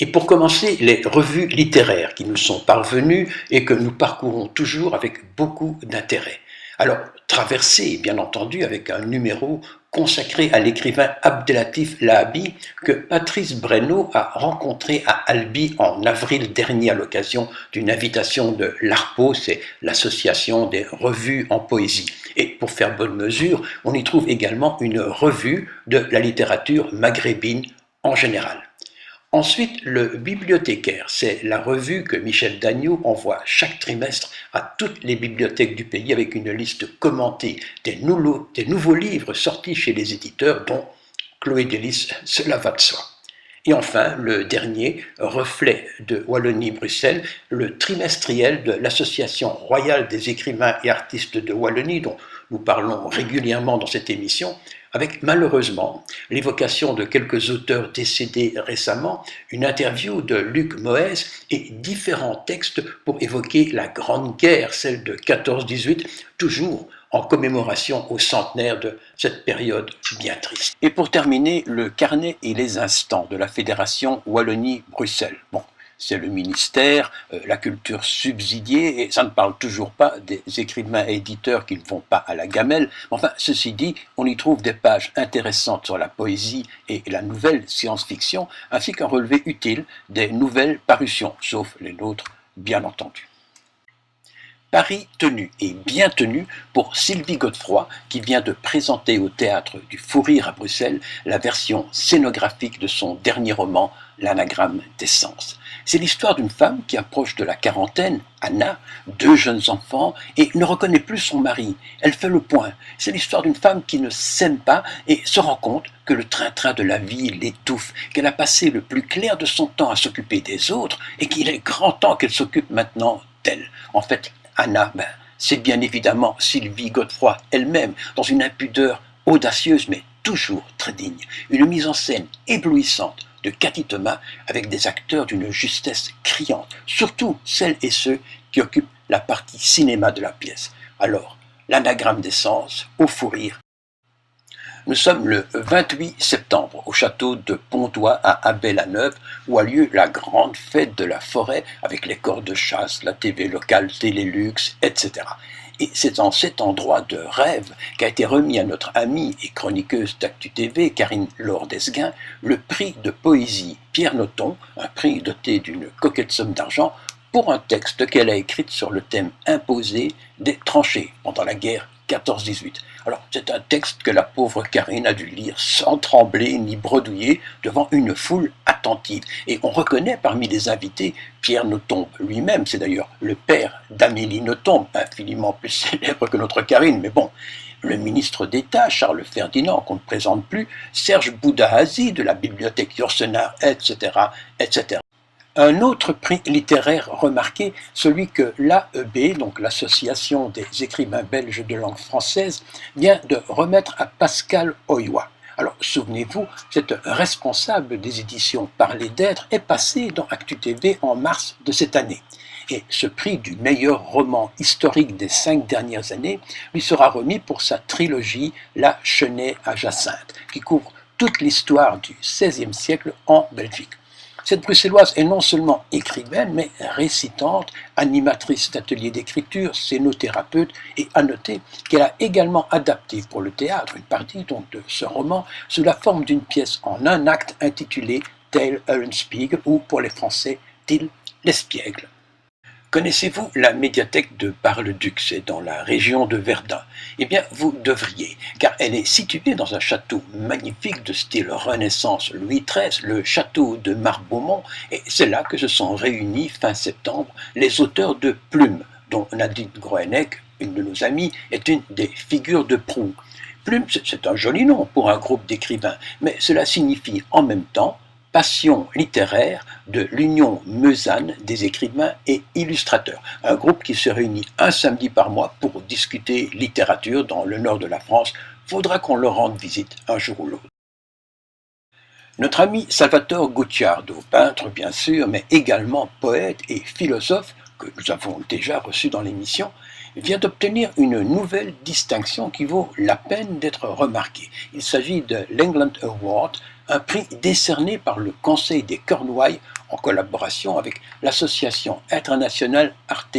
Et pour commencer, les revues littéraires qui nous sont parvenues et que nous parcourons toujours avec beaucoup d'intérêt. Alors, traversée, bien entendu, avec un numéro consacré à l'écrivain Abdelatif Lahabi que Patrice Breno a rencontré à Albi en avril dernier à l'occasion d'une invitation de l'ARPO, c'est l'association des revues en poésie. Et pour faire bonne mesure, on y trouve également une revue de la littérature maghrébine en général. Ensuite, le bibliothécaire, c'est la revue que Michel Dagnou envoie chaque trimestre à toutes les bibliothèques du pays avec une liste commentée des nouveaux livres sortis chez les éditeurs, dont Chloé Délice, cela va de soi. Et enfin, le dernier, reflet de Wallonie-Bruxelles, le trimestriel de l'Association royale des écrivains et artistes de Wallonie, dont nous parlons régulièrement dans cette émission, avec malheureusement l'évocation de quelques auteurs décédés récemment, une interview de Luc Moès et différents textes pour évoquer la Grande Guerre, celle de 14-18, toujours en commémoration au centenaire de cette période bien triste. Et pour terminer, le carnet et les instants de la Fédération Wallonie-Bruxelles. Bon, c'est le ministère, la culture subsidiée, et ça ne parle toujours pas des écrivains et éditeurs qui ne vont pas à la gamelle. Enfin, ceci dit, on y trouve des pages intéressantes sur la poésie et la nouvelle science-fiction, ainsi qu'un relevé utile des nouvelles parutions, sauf les nôtres, bien entendu. Paris tenu et bien tenu pour Sylvie Godefroy qui vient de présenter au théâtre du Fou Rire à Bruxelles la version scénographique de son dernier roman, L'Anagramme des Sens. C'est l'histoire d'une femme qui approche de la quarantaine, Anna, 2 jeunes enfants et ne reconnaît plus son mari. Elle fait le point. C'est l'histoire d'une femme qui ne s'aime pas et se rend compte que le train-train de la vie l'étouffe, qu'elle a passé le plus clair de son temps à s'occuper des autres et qu'il est grand temps qu'elle s'occupe maintenant d'elle. En fait, Anna, c'est bien évidemment Sylvie Godefroy elle-même, dans une impudeur audacieuse mais toujours très digne. Une mise en scène éblouissante de Cathy Thomas avec des acteurs d'une justesse criante, surtout celles et ceux qui occupent la partie cinéma de la pièce. Alors, l'Anagramme des Sens, au Fou Rire. Nous sommes le 28 septembre au château de Pontois à Abbé-la-Neuve où a lieu la grande fête de la forêt avec les corps de chasse, la TV locale, Télélux, etc. Et c'est dans cet endroit de rêve qu'a été remis à notre amie et chroniqueuse d'Actu TV, Karine Laure-Desguin, le prix de poésie Pierre Noton, un prix doté d'une coquette somme d'argent, pour un texte qu'elle a écrit sur le thème imposé des tranchées pendant la guerre 14-18. Alors, c'est un texte que la pauvre Karine a dû lire sans trembler ni bredouiller devant une foule attentive. Et on reconnaît parmi les invités Pierre Nothomb lui-même, c'est d'ailleurs le père d'Amélie Nothomb, infiniment plus célèbre que notre Karine, mais bon, le ministre d'État, Charles Ferdinand, qu'on ne présente plus, Serge Boudahazi de la bibliothèque Yourcenar, etc., etc. Un autre prix littéraire remarqué, celui que l'AEB, donc l'Association des écrivains belges de langue française, vient de remettre à Pascal Oyois. Alors, souvenez-vous, cette responsable des éditions Parler d'être est passée dans Actu TV en mars de cette année. Et ce prix du meilleur roman historique des 5 dernières années lui sera remis pour sa trilogie La Chenée à Jacinthe, qui couvre toute l'histoire du XVIe siècle en Belgique. Cette bruxelloise est non seulement écrivaine, mais récitante, animatrice d'ateliers d'écriture, scénothérapeute, et à noter qu'elle a également adapté pour le théâtre une partie donc, de ce roman sous la forme d'une pièce en un acte intitulée Tale Eulenspiegel, ou pour les Français, Till l'espiègle. Connaissez-vous la médiathèque de Bar-le-Duc, c'est dans la région de Verdun? Eh bien, vous devriez, car elle est située dans un château magnifique de style Renaissance Louis XIII, le château de Marbeaumont, et c'est là que se sont réunis fin septembre les auteurs de Plume, dont Nadine Groenec, une de nos amies, est une des figures de proue. Plume, c'est un joli nom pour un groupe d'écrivains, mais cela signifie en même temps Passion littéraire de l'Union Meusane des écrivains et illustrateurs, un groupe qui se réunit un samedi par mois pour discuter littérature dans le nord de la France. Faudra qu'on leur rende visite un jour ou l'autre. Notre ami Salvatore Gucciardo, peintre bien sûr, mais également poète et philosophe, que nous avons déjà reçu dans l'émission, vient d'obtenir une nouvelle distinction qui vaut la peine d'être remarquée. Il s'agit de l'England Award, un prix décerné par le Conseil des Cornouailles en collaboration avec l'Association internationale Arte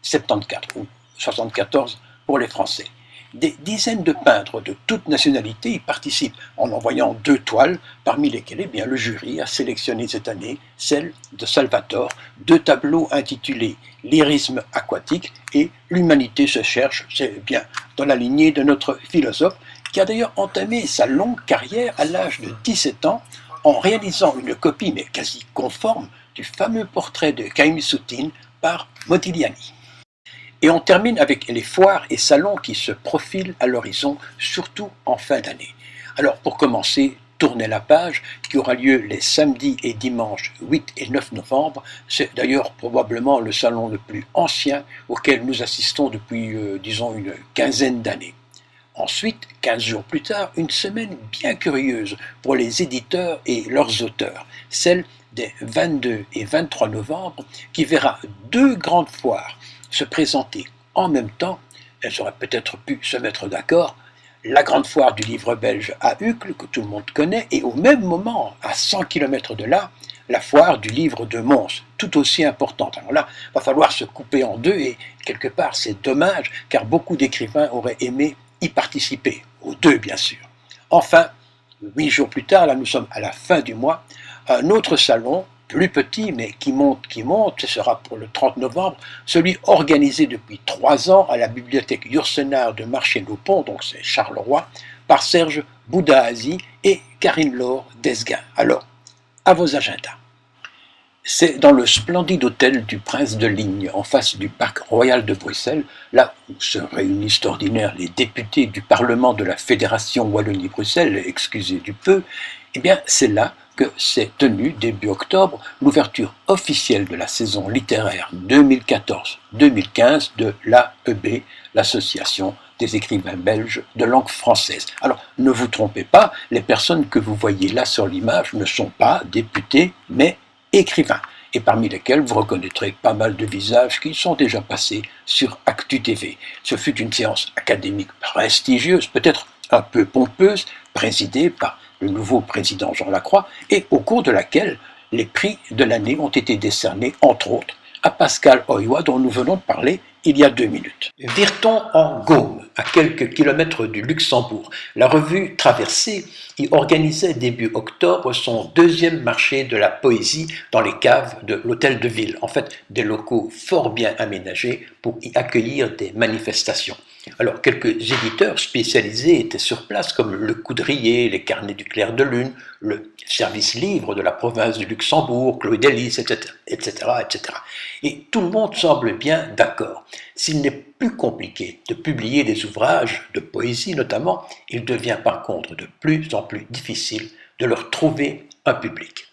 74, ou 74 pour les Français. Des dizaines de peintres de toutes nationalités y participent en envoyant 2 toiles, parmi lesquelles le jury a sélectionné cette année celle de Salvatore, 2 tableaux intitulés Lyrisme aquatique et L'humanité se cherche, c'est bien dans la lignée de notre philosophe, qui a d'ailleurs entamé sa longue carrière à l'âge de 17 ans en réalisant une copie, mais quasi conforme, du fameux portrait de Camille Soutine par Modigliani. Et on termine avec les foires et salons qui se profilent à l'horizon, surtout en fin d'année. Alors pour commencer, tournez la page, qui aura lieu les samedis et dimanches 8 et 9 novembre. C'est d'ailleurs probablement le salon le plus ancien auquel nous assistons depuis, disons, une quinzaine d'années. Ensuite, 15 jours plus tard, une semaine bien curieuse pour les éditeurs et leurs auteurs, celle des 22 et 23 novembre, qui verra 2 grandes foires se présenter en même temps. Elles auraient peut-être pu se mettre d'accord. La grande foire du livre belge à Uccle, que tout le monde connaît, et au même moment, à 100 km de là, la foire du livre de Mons, tout aussi importante. Alors là, il va falloir se couper en deux, et quelque part c'est dommage, car beaucoup d'écrivains auraient aimé y participer, aux 2 bien sûr. Enfin, 8 jours plus tard, là nous sommes à la fin du mois, un autre salon, plus petit, mais qui monte, ce sera pour le 30 novembre, celui organisé depuis 3 ans à la bibliothèque Yourcenar de Marché-nos-Ponts, donc c'est Charleroi, par Serge Boudahazi et Karine-Laure Desguin. Alors, à vos agendas. C'est dans le splendide hôtel du Prince de Ligne, en face du Parc Royal de Bruxelles, là où se réunissent d'ordinaire les députés du Parlement de la Fédération Wallonie-Bruxelles, excusez du peu, c'est là que s'est tenue début octobre l'ouverture officielle de la saison littéraire 2014-2015 de l'AEB, l'Association des écrivains belges de langue française. Alors, ne vous trompez pas, les personnes que vous voyez là sur l'image ne sont pas députés, mais écrivains, et parmi lesquels vous reconnaîtrez pas mal de visages qui sont déjà passés sur Actu TV. Ce fut une séance académique prestigieuse, peut-être un peu pompeuse, présidée par le nouveau président Jean Lacroix, et au cours de laquelle les prix de l'année ont été décernés, entre autres, à Pascal Oyois, dont nous venons de parler il y a 2 minutes. Virton en Gaume, à quelques kilomètres du Luxembourg. La revue Traversée y organisait début octobre son 2e marché de la poésie dans les caves de l'hôtel de ville. En fait, des locaux fort bien aménagés pour y accueillir des manifestations. Alors, quelques éditeurs spécialisés étaient sur place, comme Le Coudrier, les Carnets du Clair de Lune, le service livre de la province du Luxembourg, Chloé Delis, etc. Et tout le monde semble bien d'accord. S'il n'est plus compliqué de publier des ouvrages de poésie notamment, il devient par contre de plus en plus difficile de leur trouver un public.